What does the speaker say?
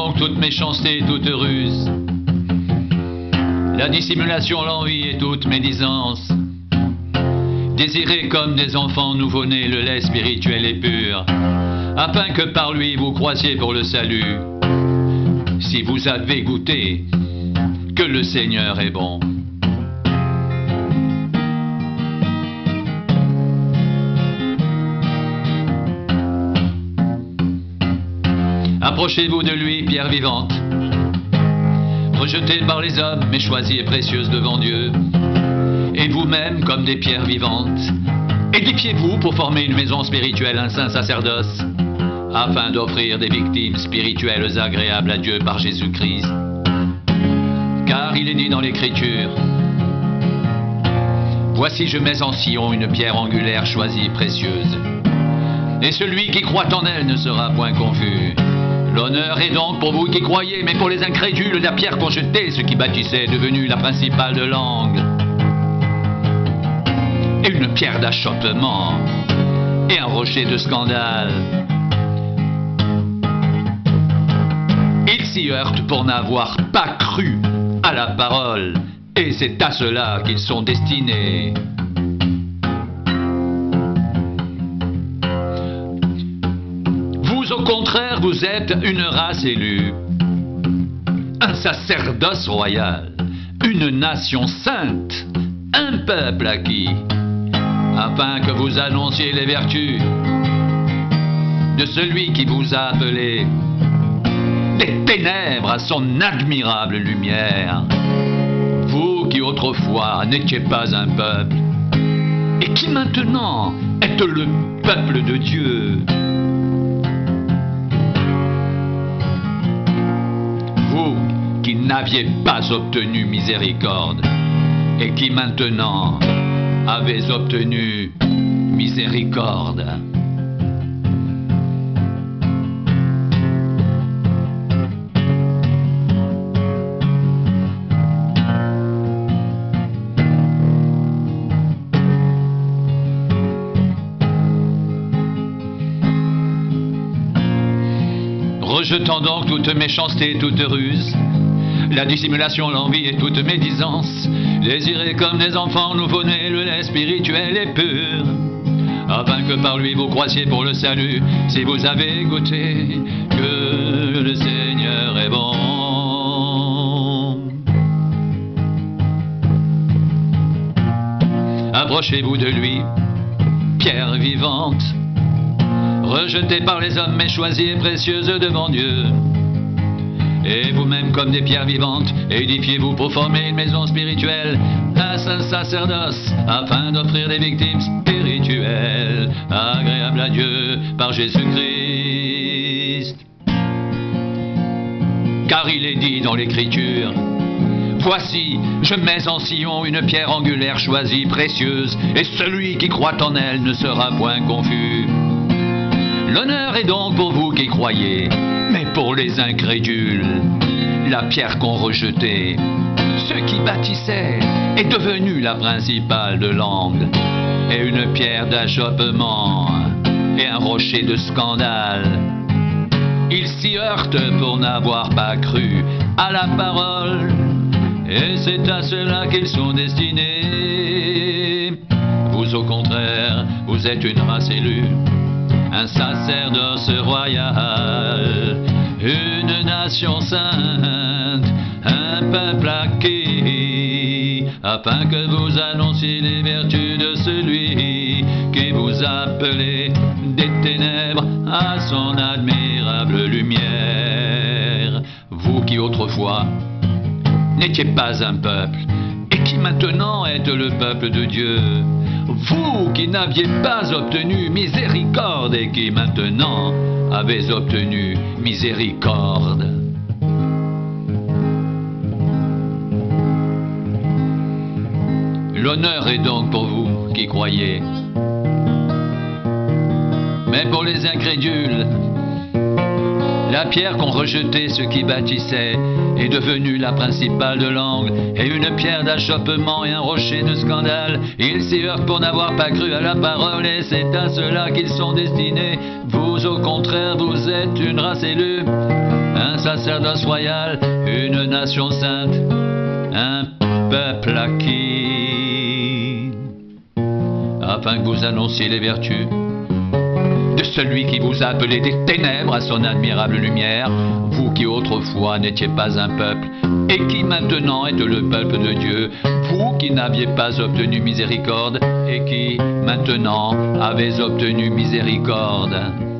donc toute méchanceté, toute ruse, la dissimulation, l'envie et toute médisance. Désirez comme des enfants nouveau-nés le lait spirituel et pur, afin que par lui vous croissiez pour le salut, si vous avez goûté que le Seigneur est bon. Approchez-vous de lui, pierre vivante, rejetée par les hommes, mais choisie et précieuse devant Dieu. Et vous-même, comme des pierres vivantes, édifiez-vous pour former une maison spirituelle, un saint sacerdoce, afin d'offrir des victimes spirituelles agréables à Dieu par Jésus-Christ. Car il est dit dans l'Écriture: voici, je mets en Sion une pierre angulaire choisie, précieuse, et celui qui croit en elle ne sera point confus. L'honneur est donc pour vous qui croyez, mais pour les incrédules, la pierre qu'on jetait, ce qui bâtissait, est devenue la principale de l'angle, et une pierre d'achoppement, et un rocher de scandale. Ils s'y heurtent pour n'avoir pas cru à la parole, et c'est à cela qu'ils sont destinés. Vous, au contraire, vous êtes une race élue, un sacerdoce royal, une nation sainte, un peuple acquis, afin que vous annonciez les vertus de celui qui vous a appelé des ténèbres à son admirable lumière. Vous qui autrefois n'étiez pas un peuple, et qui maintenant êtes le peuple de Dieu. Vous qui n'aviez pas obtenu miséricorde, et qui maintenant avez obtenu miséricorde. Rejetant donc toute méchanceté, toute ruse, la dissimulation, l'envie et toute médisance, désirez comme des enfants nouveau-nés le lait spirituel et pur, afin que par lui vous croissiez pour le salut, si vous avez goûté que le Seigneur est bon. Approchez-vous de lui, pierre vivante, rejetée par les hommes mais choisie et précieuse devant Dieu. Et vous-même, comme des pierres vivantes, édifiez-vous pour former une maison spirituelle, un saint sacerdoce, afin d'offrir des victimes spirituelles agréables à Dieu par Jésus-Christ. Car il est dit dans l'Écriture: voici, je mets en Sion une pierre angulaire choisie, précieuse, et celui qui croit en elle ne sera point confus. L'honneur est donc pour vous qui croyez, mais pour les incrédules, la pierre qu'on rejetait, ce qui bâtissait, est devenue la principale de l'angle, et une pierre d'achoppement, et un rocher de scandale. Ils s'y heurtent pour n'avoir pas cru à la parole, et c'est à cela qu'ils sont destinés. Vous, au contraire, vous êtes une race élue, un sacerdoce royal, une nation sainte, un peuple acquis, afin que vous annonciez les vertus de celui qui vous a appelé des ténèbres à son admirable lumière. Vous qui autrefois n'étiez pas un peuple, et qui maintenant êtes le peuple de Dieu. Vous qui n'aviez pas obtenu miséricorde et qui maintenant avez obtenu miséricorde. L'honneur est donc pour vous qui croyez, mais pour les incrédules, la pierre qu'on rejetait, ce qui bâtissait, est devenue la principale de l'angle, et une pierre d'achoppement et un rocher de scandale. Ils s'y heurtent pour n'avoir pas cru à la parole, et c'est à cela qu'ils sont destinés. Vous, au contraire, vous êtes une race élue, un sacerdoce royal, une nation sainte, un peuple acquis, afin que vous annonciez les vertus de celui qui vous a appelé des ténèbres à son admirable lumière, vous qui autrefois n'étiez pas un peuple, et qui maintenant êtes le peuple de Dieu, vous qui n'aviez pas obtenu miséricorde, et qui maintenant avez obtenu miséricorde.